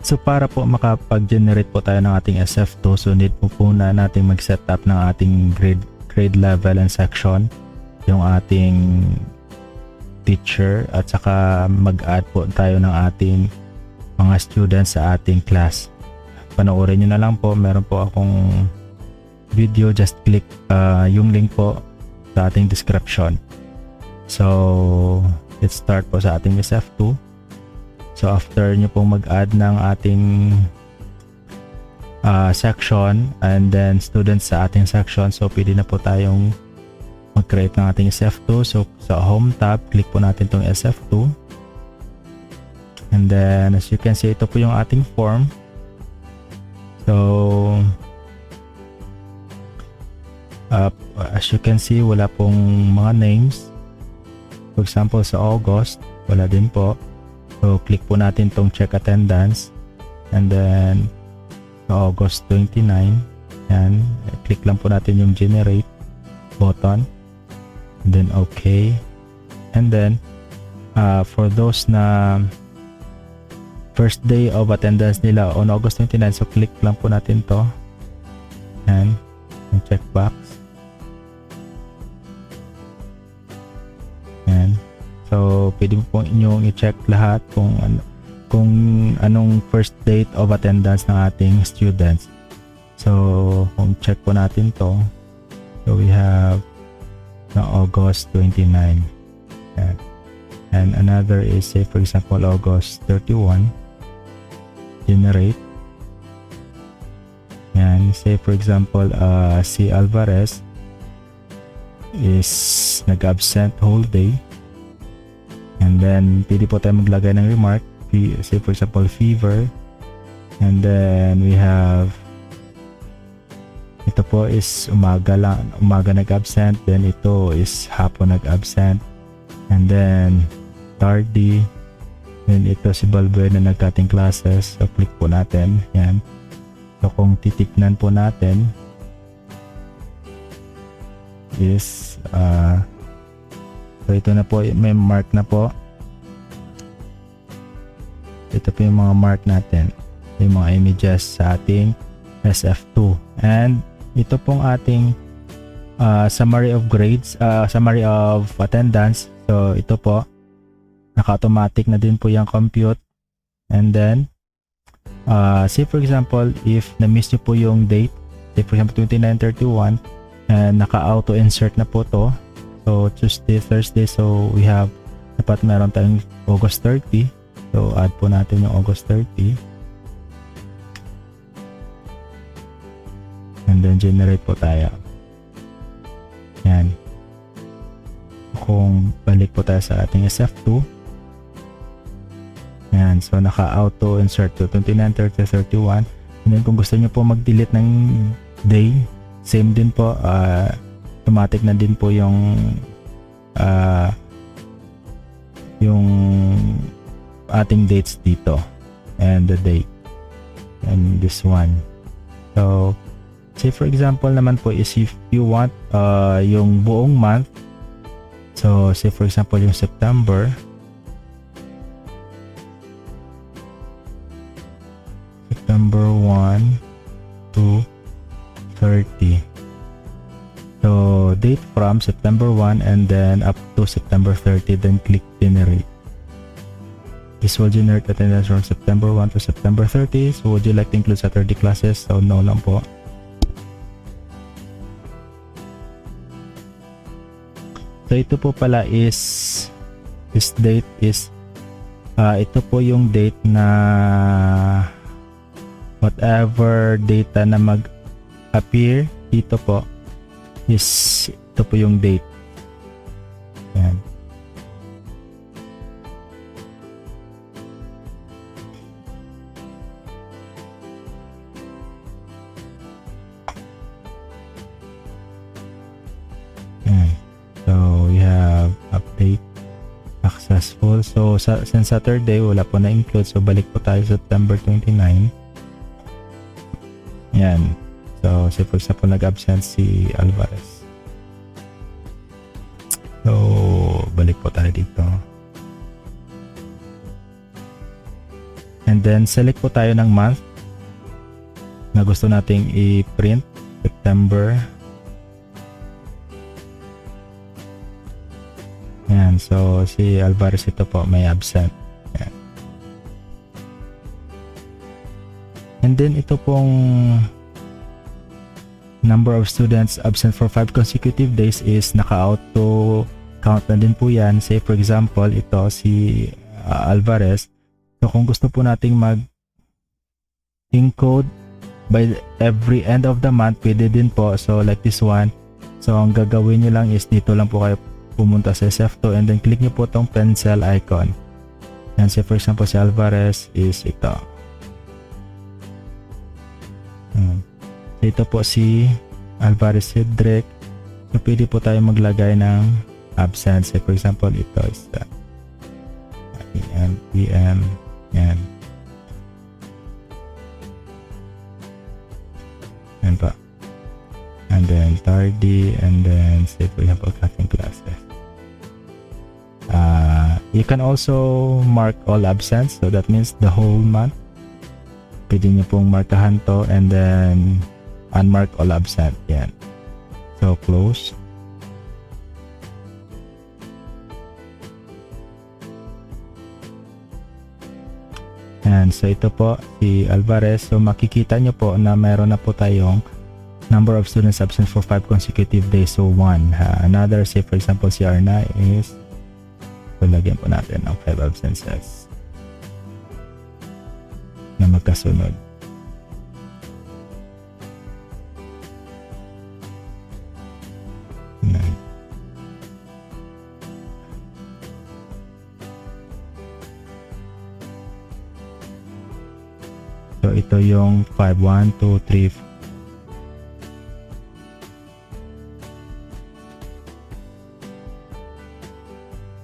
So para po makapag-generate po tayo ng ating SF2, so need po na natin mag-setup ng ating grade level and section, yung ating teacher, at saka mag-add po tayo ng ating mga students sa ating class. Panoorin nyo na lang po, meron po akong video, just click yung link po sa ating description. So let's start po sa ating SF2. So after nyo pong mag-add ng ating section and then students sa ating section, so pwede na po tayong mag-create ng ating SF2. So sa home tab, click po natin tong SF2, and then as you can see, ito po yung ating form. So as you can see, wala pong mga names. For example, sa August, wala din po. So click po natin tong check attendance, and then sa August 29, yan, click lang po natin yung generate button, and then okay. And then for those na first day of attendance nila on August 29, so click lang po natin to, yan, yung checkbox, yan. So pwede po inyong i-check lahat kung anong first date of attendance ng ating students. So kung check po natin to, so we have na August 29, yan. And another is, say for example, August 31, generate, yan. Say for example, si Alvarez is nag-absent whole day, and then pwede po tayo maglagay ng remark, say for example fever, and then we have, ito po is umaga nag-absent, then ito is hapon nag-absent, and then tardy, then ito si Balbuena na nag-cutting classes. So click po natin, yan. So kung titignan po natin is so ito na po, may mark na po. Ito po yung mga mark natin, yung mga images sa ating SF2. And ito pong ating summary of grades, summary of attendance. So ito po, naka-automatic na din po yung compute. And then say for example, if na-miss nyo po yung date, say for example 29/31, and naka-auto insert na po to. So Tuesday, Thursday, so we have, dapat meron tayong August 30. So add po natin yung August 30, and then generate po tayo, yan. Kung balik po tayo sa ating SF2, yan, so naka-auto insert to 29, 30, 31. And then kung gusto nyo po mag-delete ng day, same din po, automatic na din po yung ating dates dito, and the date, and this one. So say for example naman po is if you want yung buong month, so say for example yung September 1 to 30. So date from September 1 and then up to September 30, then click generate. This will generate attendance from September 1 to September 30. So would you like to include Saturday classes? So no lang po. So ito po pala is, this date is ito po yung date na whatever data na mag-appear dito po is, ito po yung date. Yan. Yan. So we have update successful. So since Saturday wala po na include, so balik po tayo September 29. Yan. So say for example nag-absent si Alvarez. So balik po tayo dito. And then select po tayo ng month na gusto nating i-print. September. Yan, so si Alvarez ito po may absent. Yan. And then ito pong number of students absent for 5 consecutive days is naka-auto count na din po yan. Say for example, ito si Alvarez. So kung gusto po nating mag-encode by every end of the month, pwede din po. So like this one. So ang gagawin nyo lang is dito lang po kayo pumunta sa SF2 and then click nyo po tong pencil icon. Yan, say for example si Alvarez is ito. Ito po si Alvarez Cedric. So pwede po tayo maglagay ng absent. Say for example ito is PM. Yan. Yan pa. And then tardy, and then say for example cutting classes. You can also mark all absence, so that means the whole month. Pwede nyo pong markahan to and then unmark all absent. Yan. So close. And so ito po si Alvarez. So makikita nyo po na meron na po tayong number of students absent for 5 consecutive days. So 1. Another, say for example si Arna is, so lagyan po natin ng 5 absences na magkasunod. So ito yung 5, 1, 2, 3, 4.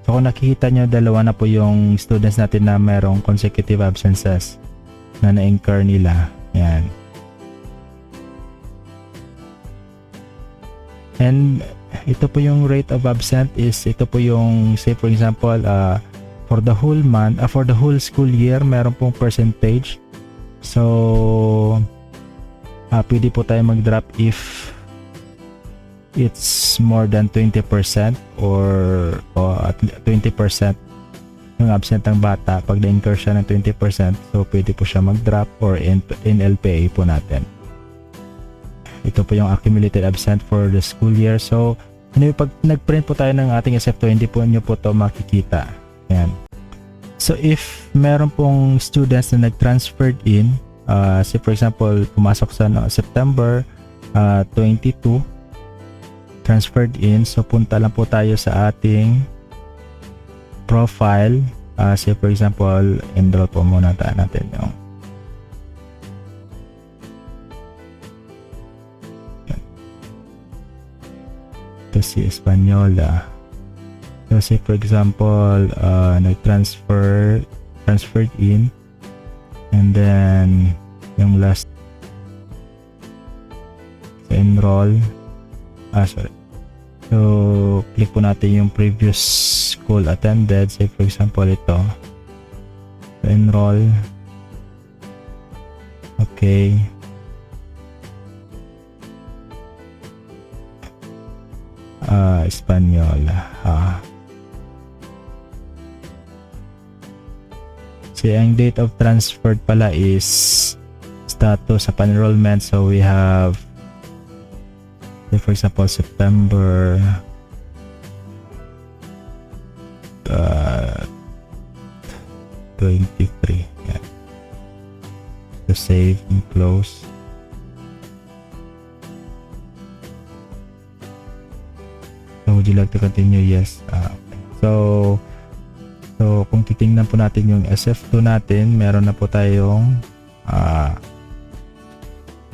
So kung nakikita nyo, dalawa na po yung students natin na merong consecutive absences na na-incur nila. Yan. And ito po yung rate of absent is, ito po yung, say for example, for the whole month, for the whole school year, meron pong percentage. So, pwede po tayo mag-drop if it's more than 20% or at 20% yung absent ng bata. Pag na-incur siya ng 20%, so pwede po siya mag-drop or in LPA po natin. Ito po yung accumulated absent for the school year. So, pag nag-print po tayo ng ating SF2, hindi po nyo po ito makikita. Yan. So if meron pong students na nag-transferred in, say for example, pumasok sa September 22, transferred in, so punta lang po tayo sa ating profile. Say for example, enroll po muna natin yung ito si Espanyola. So say for example, transferred in, and then yung last enroll. Sorry. So click po natin yung previous school attended. Say for example ito. So, enroll. Okay. Espanyola. So, ang date of transferred pala is status sa enrollment. So, we have, say for example, September 23. Yan. So, save and close. So, would you like to continue? Yes. Okay. So kung titingnan po natin yung SF2 natin, meron na po tayong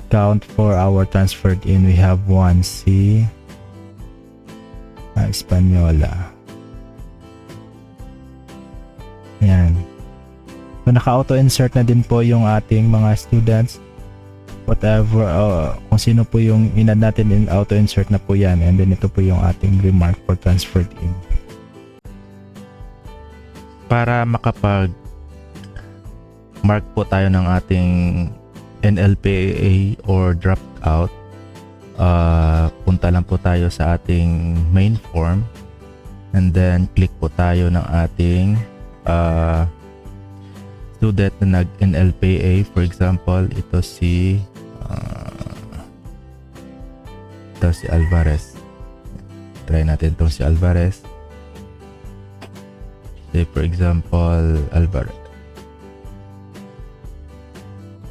count for our transferred in. We have 1 si Espanyola. Yan. So naka-auto insert na din po yung ating mga students. Whatever, kung sino po yung inad natin, in auto insert na po yan. And then ito po yung ating remark for transferred in. Para mark po tayo ng ating NLPA or dropped out, punta lang po tayo sa ating main form and then click po tayo ng ating student na nag-NLPA. For example, ito si Alvarez. Try natin itong si Alvarez. Say for example, Alvarez.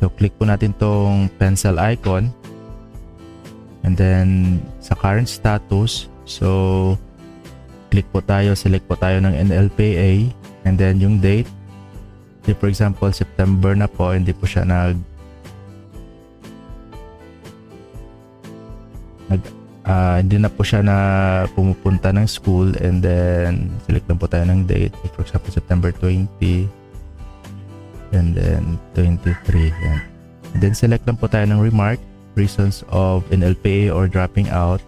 So, click po natin tong pencil icon. And then, sa current status, so, click po tayo, select po tayo ng NLPA. And then, yung date. Say for example, September na po, hindi po siya hindi na po siya na pumupunta ng school. And then, select lang po tayo ng date. For example, September 20. And then 23. Yan. And then select lang po tayo ng remark, reasons of NLPA or dropping out.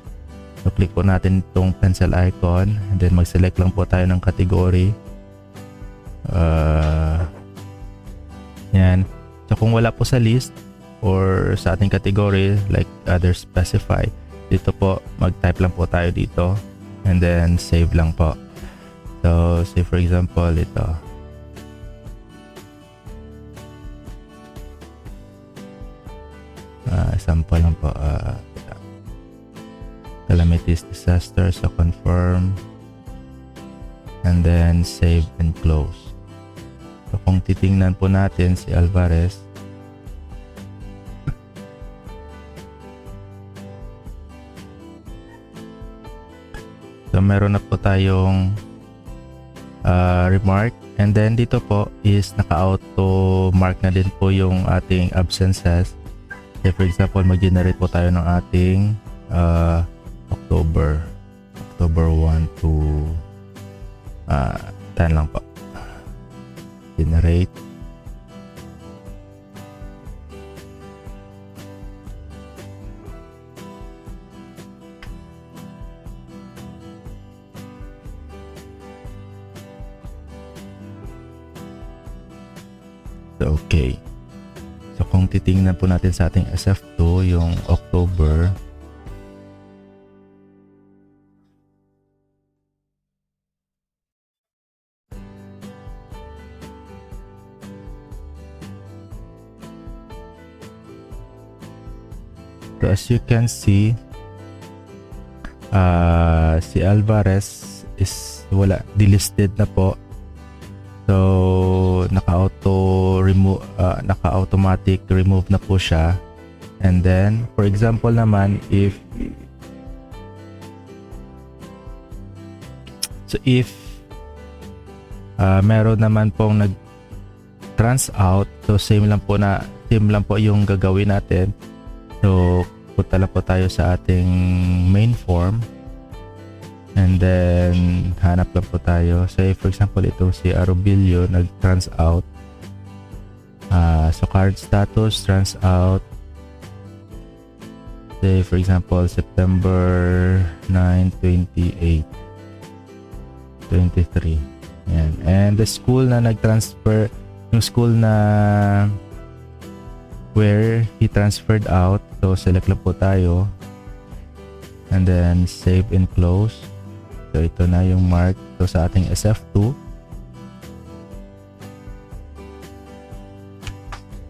So click po natin itong pencil icon and then mag-select lang po tayo ng category. Yan. So kung wala po sa list or sa ating category like other specify, dito po mag-type lang po tayo dito and then save lang po. So say for example ito. Sample lang po, calamities, disaster, so confirm and then save and close. So kung titingnan po natin si Alvarez, so meron na po tayong remark and then dito po is naka-auto mark na din po yung ating absences. Okay, for example, mag-generate po tayo ng ating October 1 to 10 lang po. Generate. So, okay. So kung titingnan po natin sa ating SF2 yung October, so as you can see, si Alvarez is wala, delisted na po. So naka-automatic remove na po siya. And then for example naman, if meron naman pong nag-trans out, so same lang po yung gagawin natin. So punta lang po tayo sa ating main form. And then hanap lang po tayo. Say for example ito si Arobilio nag-trans out. So current status trans out. Say for example September 9, 28, 23. Yan. And the school na nag-transfer, yung school na where he transferred out. So select lang po tayo. And then save and close. So ito na yung mark. So sa ating SF2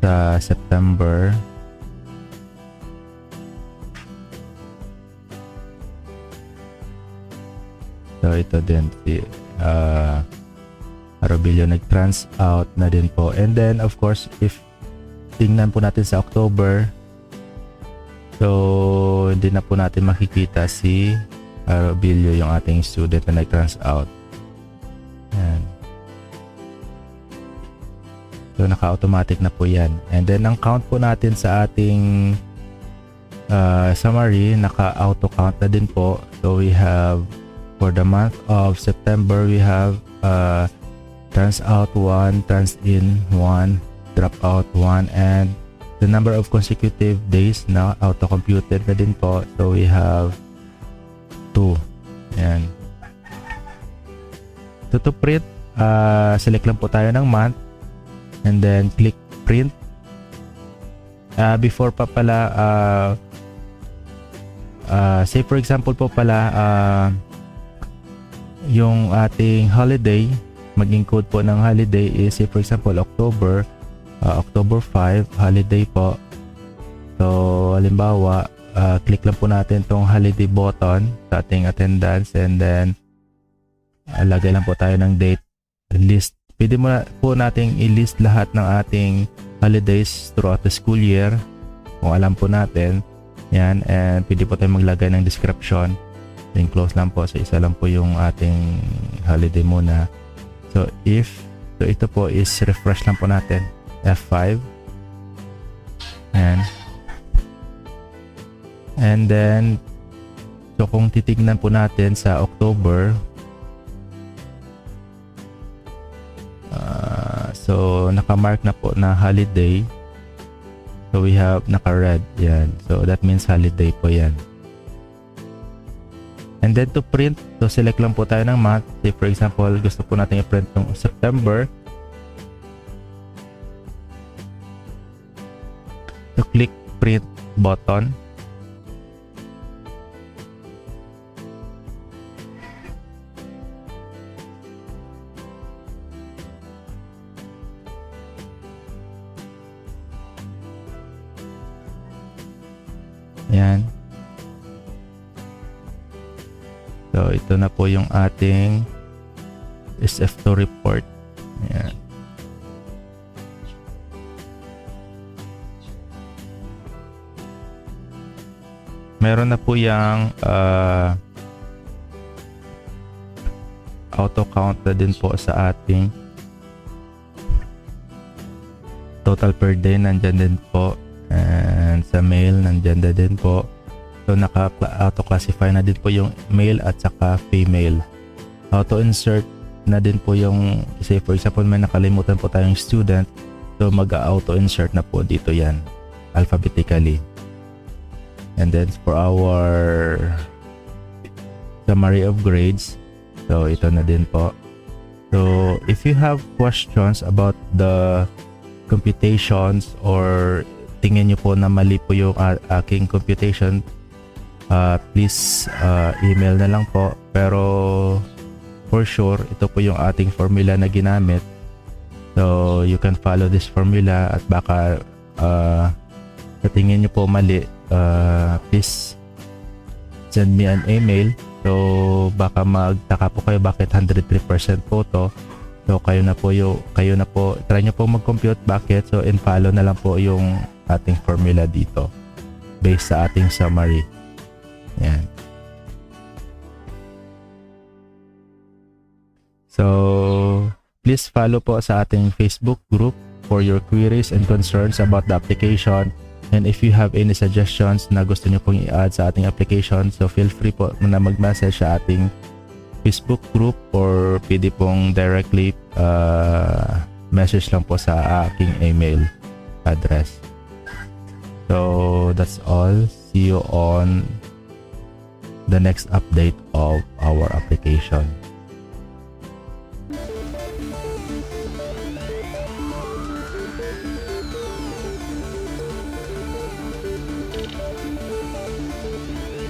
sa September, so ito din si Arobilio nag-trans out na din po. And then of course if tingnan po natin sa October, so hindi na po natin makikita si Arobilio, yung ating student na nag-trans out. Yan. So naka-automatic na po yan. And then ang count po natin sa ating summary, naka-auto count na din po. So we have for the month of September, we have trans out 1, trans in 1, drop out 1, and the number of consecutive days na auto-computed na din po. So we have 2. Yan. So to print, select lang po tayo ng month and then click print. Before pa pala, say for example po pala, yung ating holiday, mag-encode po ng holiday is say for example October 5 holiday po. So halimbawa, click lang po natin tong holiday button sa ating attendance, and then lagay lang po tayo ng date list. Pwede mo po nating i-list lahat ng ating holidays throughout the school year kung alam po natin yan, and pwede po tayo maglagay ng description, then close lang po. So isa lang po yung ating holiday muna. So ito po is refresh lang po natin, F5, and then so kung titignan po natin sa October, so naka-mark na po na holiday. So we have naka-red yan. So that means holiday po yan. And then to print, so select lang po tayo ng month. Say for example, gusto po natin i-print ng September. So click print button. Yan. So ito na po yung ating SF2 report. Yan. Meron na po yung auto count na din po sa ating total per day, nandyan din po. And sa mail, nandyan na din po. So naka-auto-classify na din po yung male at saka female. Auto-insert na din po yung, say for example, may nakalimutan po tayong student. So mag-auto-insert na po dito yan, alphabetically. And then for our summary of grades, so ito na din po. So if you have questions about the computations, or tingin nyo po na mali po yung aking computation, please email na lang po. Pero for sure, ito po yung ating formula na ginamit. So you can follow this formula, at baka sa tingin nyo po mali, please send me an email. So baka magtaka po kayo bakit 103% po to. So kayo na po try nyo po mag-compute bakit. So follow na lang po yung ating formula dito based sa ating summary. Yan. So please follow po sa ating Facebook group for your queries and concerns about the application. And if you have any suggestions na gusto nyo pong i-add sa ating application, so feel free po na mag-message sa ating Facebook group, or pwede pong directly message lang po sa aking email address. So that's all. See you on the next update of our application.